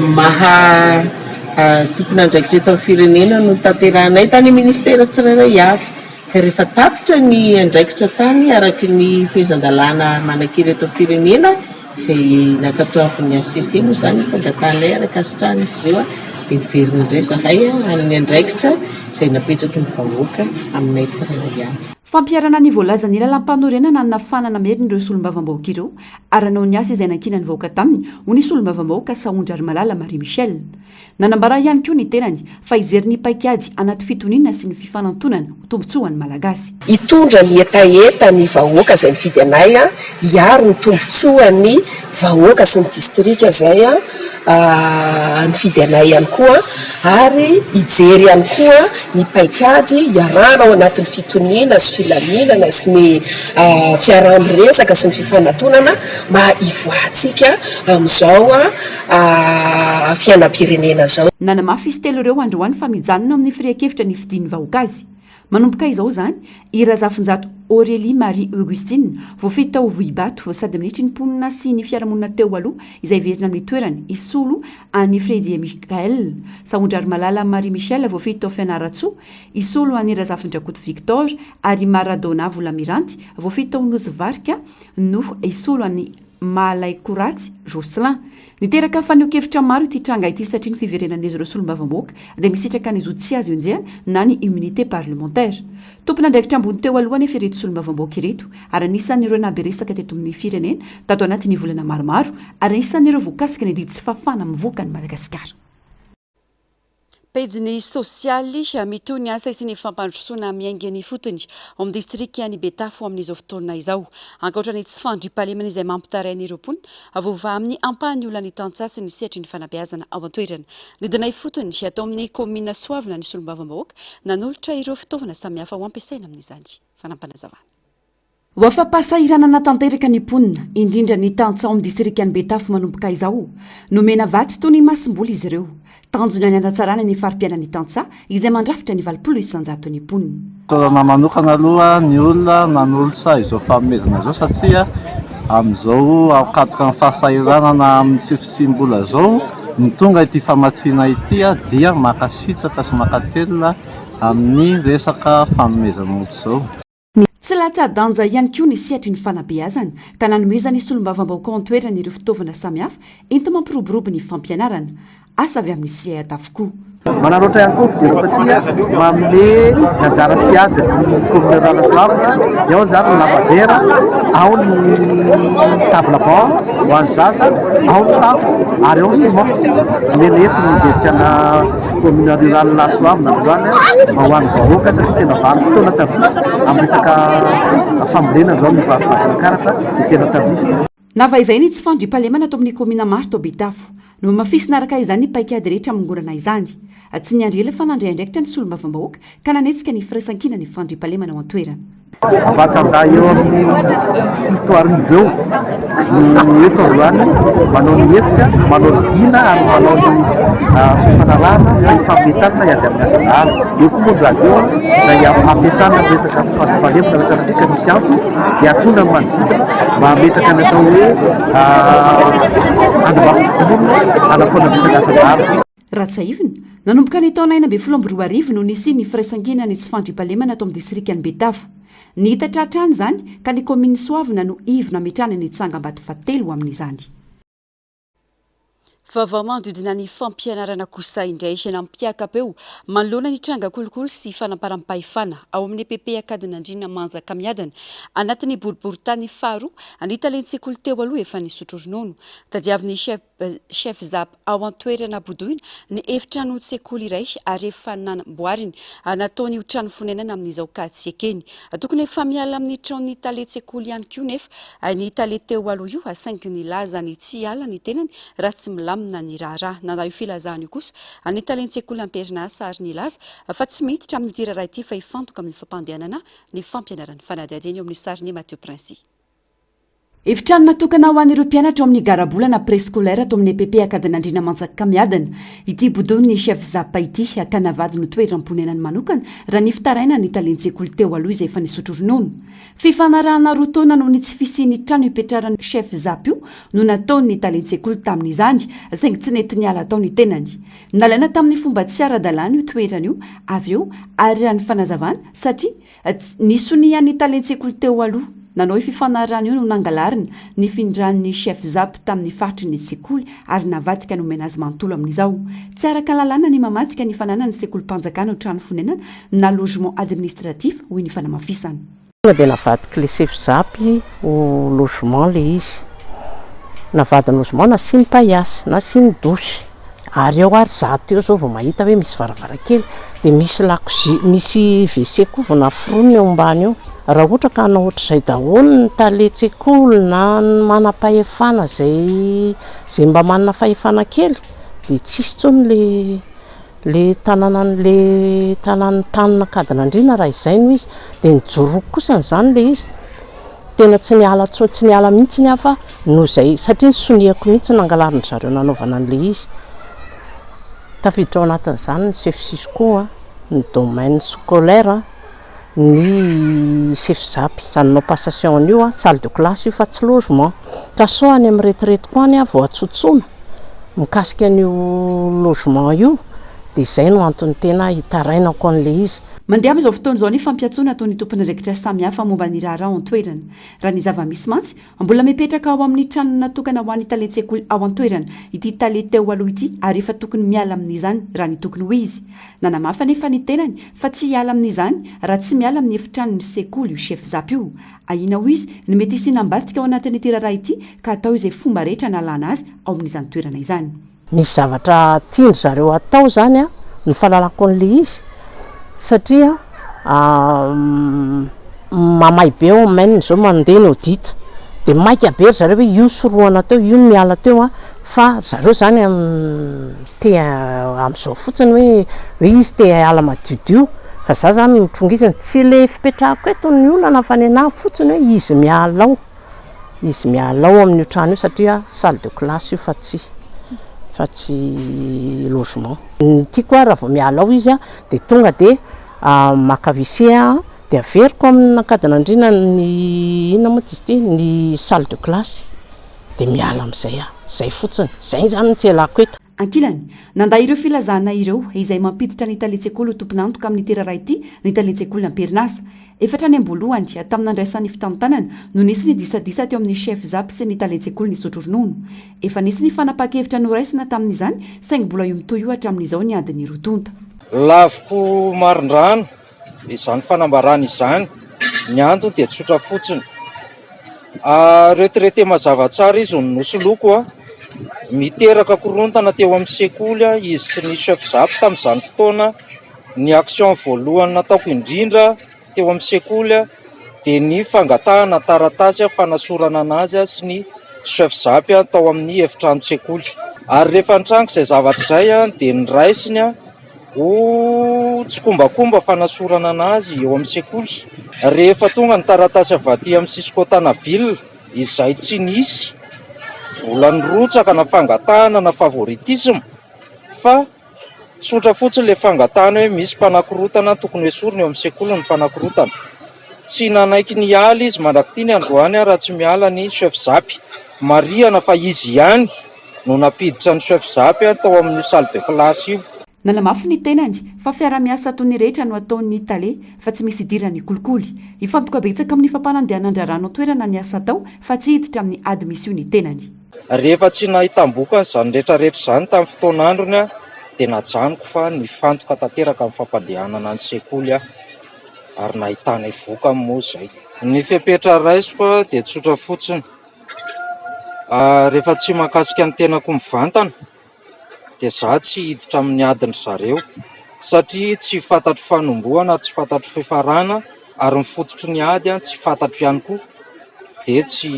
maha tompona andraikitra eto amin'ny firenena no tanterahanay tany ministera tsirairay avy. Ka rehefa tapitra ny andraikitra tany araky ny fehezan-dalàna manan-kery eto amin'ny firenena izay nakatoavin'ny ACC moa zany fangatanay araka asitrahana izy ireo dia miverina indray zahay amin'ny andraikitra izay napetraky ny vahoaka aminay tsirairay avy.
Fampiarana ny voalaza ny lalam-panorenana ny nafanana merin'ireo solombavam-bahoaka ireo ary nanao ny asa izay nankinany vahoaka taminy ho ny solombavam-bahoaka Saondra ary Malala Marie Michel. Nanambara ihany koa ny tenany fa ijery ny paikady anaty fitonina sy ny fifanantonana ho tombotsoan'ny malagasy.
Hitondra ny etaeta ny vahoaka izay nifidy anay hiaro ny tombotsoan'ny vahoaka sy ny distrika izay nifidy anay ihany koa ary hijery ihany koa ny paikady hiarana ao anatin'ny fitonina sy filaminana sy ny fiarahamiresaka sy ny fifanantonana mba hivoahantsika amin'izao fiainam-pirenena zao.
Nanamafy izy telo ireo androany fa mijanona amin'ny firia-kevitra ny fidian'ny vahoaka azy. Manomboka izao zany i Razafinjato Aurélie Marie Augustine voafety tao Voibato sady ministry ny mponina sy ny fiarahamonina teo aloha izay verina amin'ny toerany isolo any Fredie Michael. Saondra ary Malala Marie Michel voafety tao Fianaratsoa isolo any Razafindrakoto Victor ary Maradona Volamiranty voafety tao Nozivarika no isolo any Malaikoratsy Jocelyn. Niteraka faneho-kevitra maro ity tranga ity satria ny fiverenan'izy ireo solombavam-bahoaka dia misitraka ny zody tsy azo enjehana na ny immunité parlementaire. Tompona andraikitra ambony teo aloha nefa ireto solombavam-bahoaka ireto ary anisan'ireo naberesaka teto amin'ny firenena tato anatin'ny volana maromaro ary anisan'ireo voakasika ny didy tsy fafana mivoaka ny Madagasikara.
Pejiny sosialy mitohy ny asa sy ny fampandrosoana miaingany fotony ao amin'ny distrika ny Betafo amin'izao fotoana izao. Ankoatra ny tsy fandriam-pahalemana izay mampitarain'ireo mponina avova amin'ny ampahany olana ny tantsaha sy ny sehatry ny fanabeazana ao an-toerana. Nidinay fotony atao amin'ny komina Soavina ny solombavam-bahoaka nanolotra ireo fitaovana samihafa ho ampiasaina amin'izany. Fanampanazavana.
Wafa-pasahiranana tanteraka ny mponina indrindra ny tantsaha amin'ny distrika ny Betafo manomboka izao nomena vatsy toy ny masom-boly izy ireo. Tanjona ny andatsarana ny farim-piainan'ny tantsaha izay mandrafitra ny 20 isanjato ny mponina.
Toerana manokana aloha ny olona nanolotra izao fanomezana izao satria amin'izao akatoka ny fahasahiranana amin'ny tsifitsim-bola izao ny tonga ity famatsiana ity dia makasitraka sy makatelina amin'ny resaka fanomezana ohatr'izao.
tsy latsa-danja ihany koa ny siatry ny fanabeazana ka nanomezana ny solombavambaoko antoerana ireo fitaovana samihafa enti mampiroborobo ny fampianarana asa avy amin'ny siat avokoa
manarota ihany koa fidiropatia manome anjara siady ny commune rurale slavina dia ao zany ny lavabera ao ny table banc ho an'ny zaza ao ny tafo ary ao ciment menety ny gestionna commune rurale la slavina androany ho an'ny vahoaka satria tena vary fotoana tabia amin'ny resaka fambolena zao mivarivary karatra ny tena tabia
navaivany tsy fandrimpalemana ato amin'ny komina maro to betafo no mafisina araka izany ny paikady rehetra amingorana izany tsy ny andrela fa nandray andraikitra ny solombavambahoaka ka nanetsika ny firaisankina ny fandrimpalemana ao an-toerana
vatanda eo amin'ny fito arivo eo ny eto androany manao ny hetsika manao ny dina ary manao ny fifanarahana fa ifambetarina iady amin'ny asandahary eo koa moa radio izay ampiasana resaka fandrimpalemana resaka trika misy antso dia atsona ny manodidina mba ametraka ny atao hoe andavasitomonina anafoana resaka asandahary
ratsaivina nanomboka ny taona 19 no nisy ny firaisankina ny tsy fandrimpalemana ato amin'ny distrikany betafo ny hita tratrany zany ka ny kominy soavina no ivona metrany ny tsangam-bato fatelo amin'izany
vavamandodina ny fampianarana kosa indray nampiakapeo manoloana ny tranga kolokolo sy fanamparam-pahefana ao amin'ny PP Akadinandrina Manjaka Miadana anatin'ny boriboritany faharoa anitalentsekuly teo aloha efa nisotro ronono tadiavin'ny chef zap ao an-toerana Bodoina ny efitrano tsekoly iray ary efa nanamboariny nataony ho trano fonenana amin'izao katsekeny tokony efa miala amin'ny trano tale tsekoly ihany koa nefa ny tale teo aloha io asaingy ny laza ny tsy ala ny tenany raha tsy milamina ny raharaha nanao io filazahana io kosa ny talentsekoly ampierinasa ary ny laza fa tsy miditra amin'ny tiraraha ity fa ifantoka amin'ny fampandehanana ny fampianarana fanadihadiany eo amin'ny sariny Mathieu Prince
efitrano natokana ho an'ireo mpianatra ao amin'ny garabolana préscolaire ato amin'ny PP Akadinandrina Manjaka Miadana ity bodony chef zapa ity akanavady no toeram-ponenany manokana raha ny fitaraina ny talentsekoly teo aloha izay efa nisotro ronono fifanarahana roa taona no ny tsy fisiany trano ipetrarany chef zap io no nataony ny talentsekoly tamin'izany saingy tsy nety niala tao ny tenany nalaina tamin'ny fomba tsy ara-dalàna io toerana io avy eo ary raha ny fanazavana satria nisonian'ny talentsekoly teo aloha nanao hoe fifanarahana io no nangalarina ny findran'ny chef zap tamin'ny faritry ny sekoly ary navatika no omena azy manontolo amin'izao tsy araka lalàna ny mamatika ny fananana ny sekoly mpanjakana ho trano fonenana na logement administratif hoy ny fanamafisana
dia navadika le chef zap ho logement le izy navadiny logement na sy ny paiasy na sy ny dosy ary eo ary zato eo zao vao mahita hoe misy varavarakely dia misy lakozy misy WC koa vao naforoniny eo ambany eo raha ohatra ka anao ohatr'izay daholo ny talentsekoly na manam-pahefana zay mba manana fahefana kely dia tsisy tsony le tanànan'le tanàny tanina Akadinandrina raha izay no izy dia nijoroky kosa zany le izy tena tsy niala mihitsy ny hafa no zay satria nisoniako mihitsy nangalariny zareo nanaovana an'le izy tafiditra ao anatin'izany ny chef sisko ny domaine scolaire ny chef zap zanonao passation an'io salle de classe io fa tsy logement ka so any amin'ny retraite koa any vao atsotsona mikasika an'io logement io dia izay no antony tena hitarainako an'le izy
mandeha amin'izao fotoana izao ny fampiatsoana ataony tompony raikitra samihafa momba ny raharaha ao an-toerana raha ny zava-misy mantsy mbola mipetraka ao amin'ny trano natokana ho an'ny talentsekoly ao an-toerana ity tale teo aloha ity ary efa tokony miala amin'izany raha ny tokony ho izy nanamafa nefa ny tenany fa tsy hiala amin'izany raha tsy miala amin'ny efitrano ny sekoly io chef zap io ahina ho izy ny mety isinam-batika ao anatin'ny tiraraha ity ka atao izay fomba rehetra nalana azy ao amin'izany toerana izany
misy zavatra tiandry zareo atao zany ny fahalalako an'le izy satria mamay be ao maine zao mandeha ny audit dia maika be zareo hoe io soroana teo io miala teo fa zareo zany te amin'izao fotsiny hoe izy te ala madiodio fa za zany mitrongisany tsy le fipetrahako eto ny olana fa ny anahy fotsiny hoe izy miala ao amin'io trano io satria salle de classe io fa tsy logement ty koa raha vao miala ao izy dia tonga dia maka WC dia averiko amin'ny Akadinandrina ny inona moa ty ny salle de classe dia miala amin'izay zay fotsiny zay zany tsy alako eto
ankilany nanday ireo filazana ireo izay mampiditra ny taletsekoly ho tomponantoka amin'ny teraray ity ny taletsekoly namperinasa efatra ny ambolohany tamin'andraisan'ny fitantanana no nisy ny disadisa teo amin'ny chef zap sy ny taletsekoly ny sotroronono efa nisy ny fanapa-kevitra noraisina tamin'izany saingy mbola io mitoy io hatramin'izao ny adiny rotonta
lavoko marindrano izany fanambarana izany ny antony dia tsotra fotsiny retraité mazava tsara izy no nosoloko a miteraka korontana teo amin'ny sekoly izy sy ny chef zap tamin'izany fotoana ny action voalohany nataoko indrindra teo amin'ny sekoly dia ny fangatahana taratasy fanasorana anazy sy ny chef zap tao amin'ny efitrano sekoly ary rehefa nitrango izay zavatra izay dia niraisiny ho tsy kombakomba fanasorana anazy eo amin'ny sekoly rehefa tonga ny taratasy avaty amin'ny sisikotana ville izay tsy nisy volany rotsaka na fangatahana na favoritisme fa tsotra fotsiny le fangatahana hoe misy mpanakorotana tokony hoe sorony eo amin'ny sekoly ny mpanakorotana tsy nanaiky ny ala izy mandraky ny androany raha tsy miala ny chef zap mariana fa izy ihany no napiditra ny chef zap tao amin'ny salle de classe io
nalamafy ny tenany fa fiara-miasa toy ny rehetra no ataon'ny tale fa tsy misy idirany kolikoly ifantoka betsaka amin'ny fampanandehanandrarano toerana ny asa tao fa tsy hiditra amin'ny ady misy io ny tenany
rehefa tsy nahitam-bokany izany rehetrarehetra izany tamin'ny fotoan'androny dia najanoko fa nifantoka tanteraka amin'ny fampandehanana ny sekoly ary nahitana voka moa izay ny fepetra raisiko dia tsotra fotsiny rehefa tsy mahakasika ny tenako mivantana dia za tsy hiditra amin'ny adiny zareo satria tsy fantatro fanomboana tsy fantatro fifarana ary mifototro ny ady tsy fantatro ihany koa dia tsy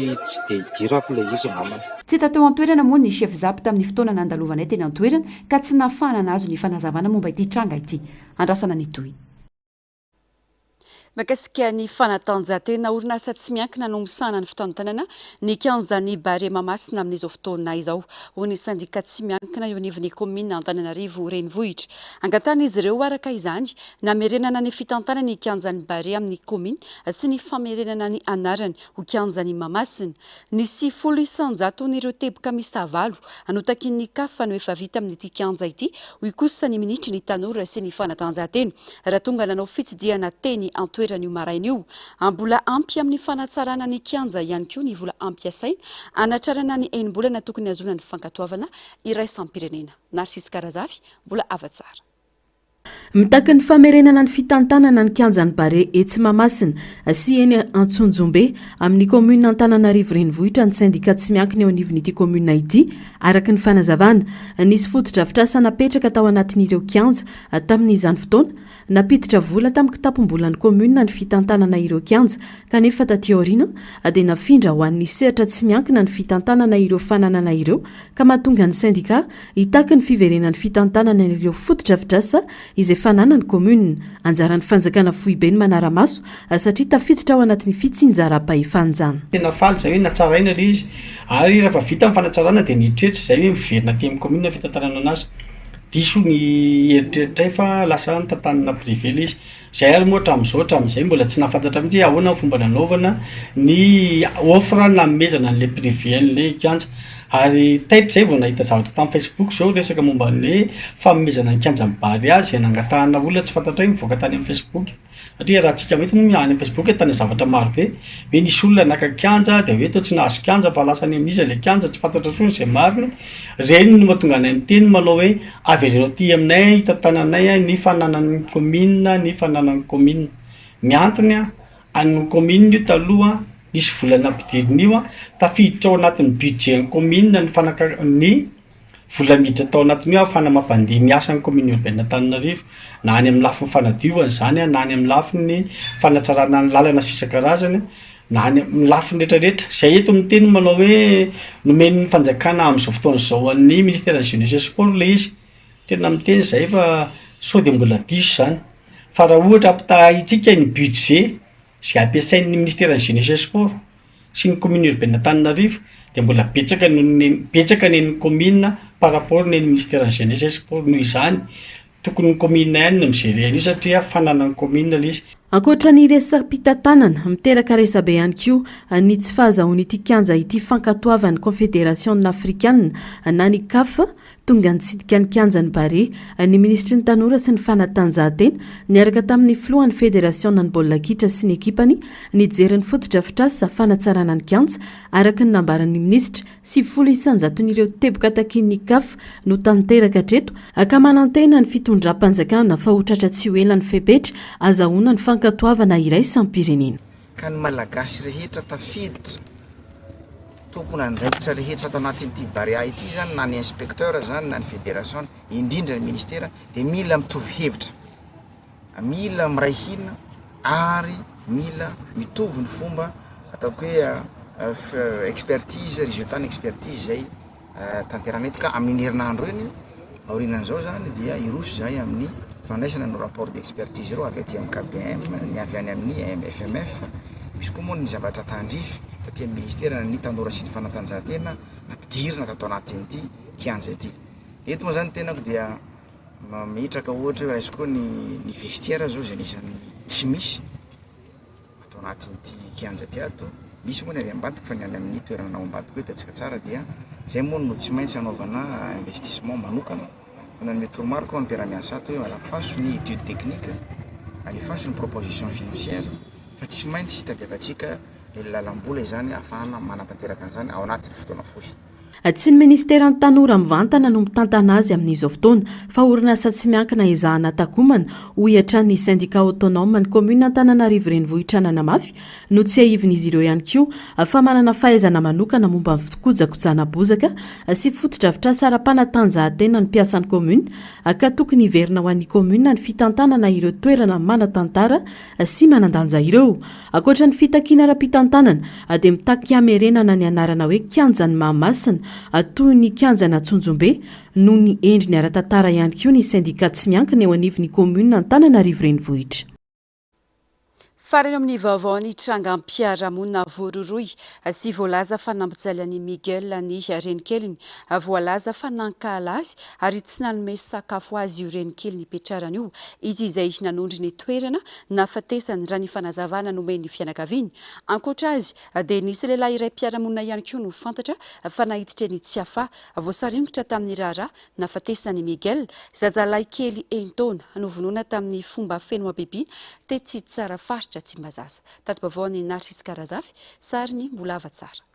dia hidirako ilay izy namana
tsy tateo an-toerana moa ny chef zap tamin'ny fotoana nandalovanay teny an-toerana ka tsy nafana nazo ny fanazavana momba ity tranga ity andrasana ny toy
makasika ny fanatanjahantena orinasa tsy miankina no misana ny fitantanana ny kianjany bare mamasina amin'izao fotoana izao ho ny sandika tsy miankina eo anivon'ny komina Antananarivo renivohitra angatana izy ireo araka izany namerenana ny fitantanana ny kianjany bare amin'ny komina sy ny famerenana ny anarany ho kianjany mamasina nisy 100 n'ireo teboka misavalo anotaky ny kafa no efa vita amin'ity kianja ity hoy kosa ny minitry ny tanora sy ny fanatanjahantena raha tonga nanao fitsidiana teny toerany io maraina io ambola ampy amin'ny fanatsarana ny kianja ihany koa ny vola ampiasaina anatrarana ny enimbolana tokony azona ny fankatoavana iraisampirenena Narcisse Karazafy mbola avatsara
mitaky ny famerenana ny fitantanana ny kianjany bare etsy mamasina sy eny Antsonjombe amin'ny komuna Antananarivo renivohitra ny syndicat tsy miankina eo anivon'ity komuna ity araka ny fanazavana nisy foto-drafitrasa napetraka tao anatin'ireo kianja tamin'izany fotoana napiditra vola tamin'ny kitapom-bolan'ny komuna ny fitantanana ireo kianja kanefa taty aoriana dia nafindra ho an'ny sehatra tsy miankina ny fitantanana ireo fananana ireo ka mahatonga ny syndicat hitaky ny fiverenan'ny fitantanana ireo foto-drafitrasa izay fananany komuna anjaran'ny fanjakana foibeny manaramaso satria tafiditra ao anatin'ny fitsinjaram-pahefanjana
tena faly zay hoe natsaraina le izy ary rehefa vita amin'ny fanatsarana dia nitretra zay hoe miverina ty amin'ny komuna fitantanana anazy diso ny eritreritray fa lasa nytantanana privé le izy zay ary moa hatramin'izay mbola tsy nafantatra mihitsy ahoana ny fomba nanaovana ny offre namezana an'le privé an'le kianja ary taitra zay vao nahita zavatra tamin'ny Facebook zao resaka momba ny famemezana ny kianja mibary azy nangatahana olona tsy fantatra mivoaka tany amin'ny Facebook satria raha tsika mety any amin'ny Facebook tany zavatra maro be hoe nisy olona naka kianja dia hoe tao tsy nahazo kianja fa lasa ny amin'izy le kianja tsy fantatra sony izay mariny reny no mahatonga anay miteny manao hoe avereno ty aminay hitantananay ny fananan'ny komina ny fananan'ny komina ny antony an'ny komina io taloha nisy volana ampidirina io tafiditra ao anatin'ny budget komina ny vola miditra tao anatiny io afana mampandeha ny asan'ny komina urbaine Antananarivo na any amin'ny lafiny fanadiovana izany na any amin'ny lafiny fanatsarana ny lalana sisa-karazany na any amin'ny lafiny rehetrarehetra zay eto miteny manao hoe nomen'ny fanjakana amin'izao fotoana izao an'ny ministère de jeunesse et sport le izy tena miteny zay fa sao dia mbola diso zany fa raha ohatra ampitahitsika ny budget zay ampiasain'ny ministère de jeunesse et sport sy ny komina urbaine Antananarivo dia mbola betsaka ny komina par rapport ny ministère de jeunesse et sport noho izany tokony ny komina ihany no mijery io satria fananan'ny komina le izy
Ankoatra ny resam-pitantanana miteraka resabe ihany koa ny tsy fahazahoan'ity kianja ity fankatoavan'ny Confédération africaine na ny CAF tonga nitsidika ny kianjany bare ny ministry ny tanora sy ny fanatanjahantena niaraka tamin'ny filohan'ny fédération ny baolina kitra sy ny ekipany nijeren'ny fotodrafitrasa fanatsarana ny kianja araka ny nambaran'ny ministra 700,000 teboka takin'ny CAF no tanteraka hatreto akamanantena ny fitondram-panjakana fa ho tratra tsy ho elan'ny fepetra azahoana ny fankatoavana iray sampirenena
ka ny malagasy rehetra tafiditra tompona ndraikitra rehetra ato anatin'ity barea ity zany na ny inspecteur zany na ny fédération indrindra ny ministère dia mila mitovy hevitra mila miray hina ary mila mitovy ny fomba ataoko hoe expertise résultat ny expertise zay tanteranety ka amin'ny herinandro eny aorinan'izao zany dia irosy zay amin'ny fandraisana no rapport d'expertise reo avy aty amin'ny KBM ny avy any amin'ny FMF misy koa moa ny zavatra tandrify taty amin'ny ministère ny tanora sy ny fanatanjahantena nampidirina tato anatin'ity kianja ity eto moa zany tenako dia mihitraka ohatra hoe raisy koa ny vestiaire zao zay anisan'ny tsy misy ato anatin'ity kianja ty ato misy moa ny avy ambadika fa ny any amin'ny toerana ao ambadika hoe tatsika tsara dia zay moa no tsy maintsy anaovana investissement manokana fa nanome toromariko ny mpiara-miasa ato hoe alafaso ny étude technique alefaso ny proposition financière fa tsy maintsy hitadiavatsika le lalam-bola izany ahafahana manatanteraka an'izany ao anatin'ny fotoana fohy
tsy ny ministera ny tanora mivantana no mitantana azy amin'izao fotoana fa orinasa tsy miankina izahana takomana ho iatran'ny syndicat autonome ny commune Antananarivo renivohitra Ananamafy no tsy haivon'izy ireo ihany koa fa manana fahaizana manokana momba ny fikojakojana bozaka sy fotodrafitrasa ara-panatanjahantena ny mpiasan'ny commune ka tokony hiverina ho an'ny commune ny fitantanana ireo toerana manatantara sy manandanja ireo ankoatra ny fitakiana ara-pitantanana dia mitaky hamerenana ny anarana hoe kianjan'ny Mahamasina toy ny kianjana Tsonjombe no ny endriny ara-tantara ihany koa ny syndicat tsy miankina eo anivon'ny commune Antananarivo renivohitra.
Farany amin'ny vaovao ny trangam-piarahamonina Vororoy sy voalaza fa nampijaly any Miguel ny renkeliny voalaza fa nankala azy ary tsy nanome sakafo azy io renikely ny petrarany io izy izay nanondry ny toerana nafatesany raha ny fanazavana nomeny fianakaviany ankoatra azy dia nisy lehilahy iray mpiarahamonina ihany koa no fantatra fa nahititra ny tsy hafa voasaringotra tamin'ny raharaha nafatesany Miguel zazalahy kely entona novonoina tamin'ny fomba feno biby tetsy tsara faritra tsy mazaza tatobavaony Narcisse Karazafy sariny mbola ava tsara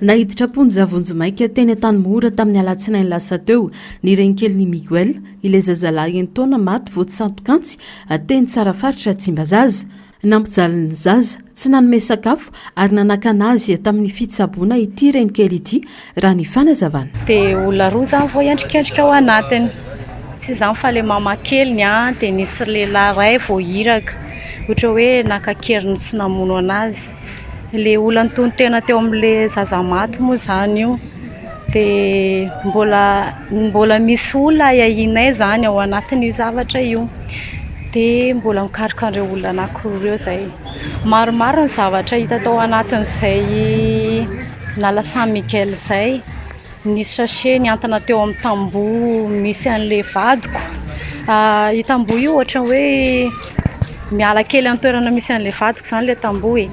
nahiditra ponja vonjomaika teny tany mora tamin'ny alatsinainy lasa teo ny renkeliny Miguel ilay zazalahy entona maty voatsantokantsy teny tsara faritra tsy mazaza nampijaliny zaza tsy nanome sakafo ary nanakana azy tamin'ny fitsaboana ity renikely ity raha ny fanazavana
dia olona roa zany vao endrikendrika ao anatiny tsy zany fa le mama keliny dia nisy lehilahy ray vao iraka ohatra hoe nakakeriny sy namono anazy le olany tony tena teo amin'le zaza maty moa zany io dia mbola misy olona iahinay zany ao anatin'io zavatra io dia mbola mikarikandreo olona anankiroa reo zay maromaro ny zavatra hita tao anatin'izay nala Saint Miguel zay nisy sachet niantana teo amin'ny tamboho misy an'le vadiko i tamboho io ohatra hoe miala kely amin'ny toerana misy an'le vadiko zany le tamboho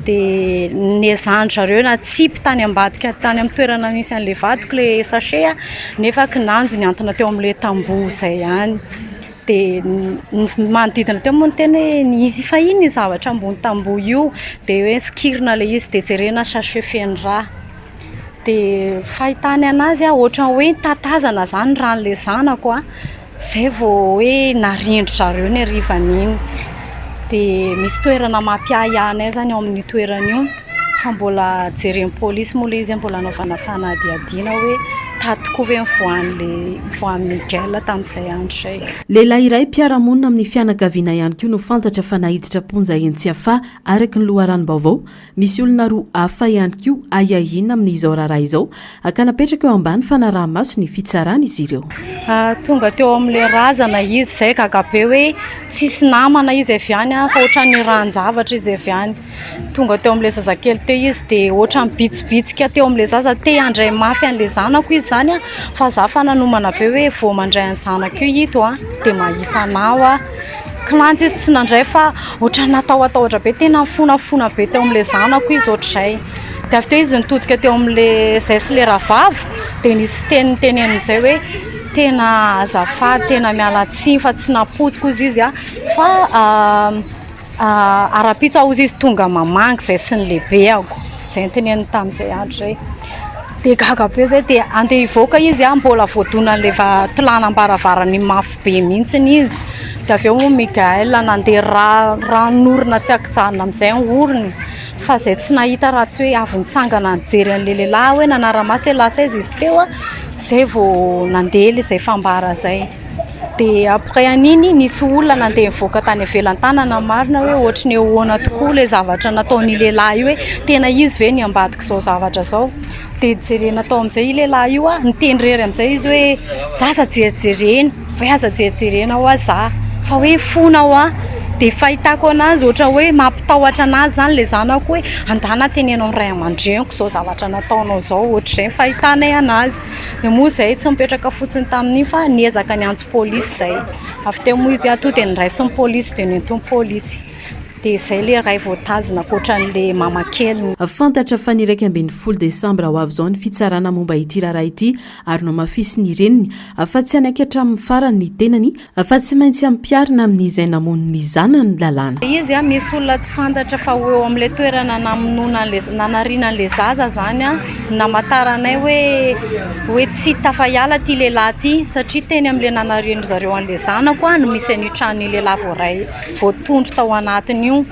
dia nezandrareo na tsipy tany ambadika tany amin'ny toerana misy an'le vadiko le sachet nefa kinanjo niantana teo amin'le tamboho zay ihany dia manodidina teo moa ny teny hoe izy fa ino io zavatra ambony tamboho io dia hoe sikirina le izy dia jerena sachet feno raha dia fahitany anazy ohatra hoe tatazana zany ran'le zanako zay vao hoe narindrotra reo ny arivan'iny dia misy toerana mampiahiahinay zany ao amin'ny toerana io fa mbola jeren'ny polisy moa le izy mbola anaovana fanadihadiana hoe tatoko ve mivoan'ny Miguel tamin'izay andro zay.
Lehilahy iray mpiara-monina amin'ny fianakaviana ihany koa no fantatra fa nahiditra ponja eny-tsy hafa araka ny loharanom-baovao misy olona roa hafa ihany koa ahiahina amin'izao raharaha izao ka napetraka eo ambany fa naraha-maso ny fitsarana izy ireo.
Tonga teo amin'le razana izy zay gagabe hoe tsisy namana izy avy any fa ohatran'ny ranon-javatra izy avy any tonga teo amin'le zazakely teo izy dia ohatran'ny bitsibitsika teo amin'le zaza te handray mafy an'le zanako izy zany fa za fa nanomana be hoe vao mandray ny zanako io ito dia mahita anao kilanjy izy tsy nandray fa ohatran'ny natahotahotra be tena mifonafona be teo amin'ilay zanako izy ohatr'izay dia avy teo izy nitodika teo amin'ilay zay sy le rahavavy dia nisy teniteny amin'izay hoe tena azafady tena mialatsiny fa tsy naposiko izy izy fa ara-pitso aho izy izy tonga mamangy zay sy ny lehibeako zay noteneny tamin'izay andro zay dia gaga be zay dia andeha hivoaka izy mbola voadonan'ilay tolanam-baravarany mafy be mihitsiny izy dia avy eo Mikael nandeha ranorona tsy akijanona amin'izay orony fa zay tsy nahita raha tsy hoe avy nitsangana nijery an'ilay lehilahy hoe nanara-maso hoe lasa izy teo zay vao nandeha izay fambara zay dia après an'iny nisy olona nandeha mivoaka tany ivelan-tanana marina hoe ohatry ny ahoana tokoa ilay zavatra nataon'ny lehilahy io hoe tena izy ve ny ambadika izao zavatra izao dia jerena tao amin'izay lehilahy io nitendrery amin'izay izy hoe za aza jerijerena fa aza jerijerena ho aza fa hoe fona ho dia fahitako anazy ohatra hoe mampitahotra anazy zany ilay zanako hoe andana tenenao ray aman-dreniko izao zavatra nataonao izao ohatr'izay fahitanay anazy dia moa izay tsy mipetraka fotsiny tamin'iny fa niezaka ny antso polisy izay avy teo moa izy ato dia niraisy ny polisy dia nentony polisy dia izay ilay ray voatazina ankoatran'ilay mamakely
fantatra fa ny 20 desambra ho avy izao ny fitsarana momba ity raharaha ity ary no mafisy ny reniny fa tsy anaiky hatramin'ny farany ny tenany fa tsy maintsy ampiarina amin'izay namoniny zanany lalàna
izy misy olona tsy fantatra fa eo amin'ilay toerana namonona nanarianan'ilay zaza zany namataranay hoe tsy tafaiala ty lehilahy ty satria teny amin'ilay nanariany zareo an'ilay zanako no misy an'itran'ny lehilahy voaray voatondro tao anatiny io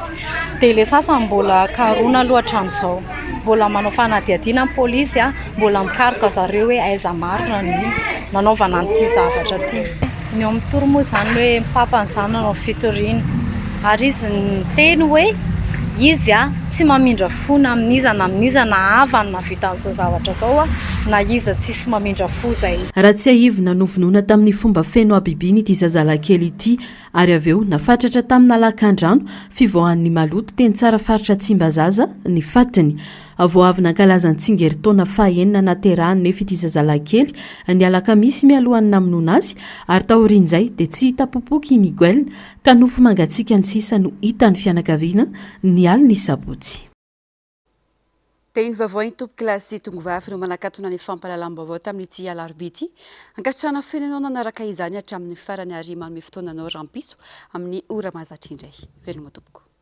dia ilay sasany mbola karona aloha hatramin'izao mbola manao fanadihadiana ny polisy mbola mikaroka zareo hoe aiza marina ny nanaovana an'ity zavatra ty ny eo amin'ny toro moa zany hoe papany zany nanao fitoriana ary izy niteny hoe izy tsy mamindra fona amin'iza na amin'iza na havany navita an'izao zavatra izao na iza tsisy mamindra fo zay
raha tsy ahivona novonoina tamin'ny fomba feno abibiny ity zazalakely ity ary avy eo nafatratra tamina lakan-drano fivoahan'ny maloto teny tsara faritra Tsimbazaza ny fatiny voavy nankalaza ny tsingeritaona fahaenina naterahany nefa ity zazalakely ny alakamisy mialohan'ny namonoana azy ary taorian'izay dia tsy hitapopoky Miguel ka nofo mangatsiaka ny sisa no hitan'ny fianakaviana ny alina isabotsy
dia iny vaovao iny tompo kilasy tongovavy no manakatona ny fampalalam-baovao tamin'ity alarobia ity ankatrana fenanao nanaraka izany hatramin'ny farany ary manome fotoananao rampiso amin'ny ora mahazatra indray veloma tompoko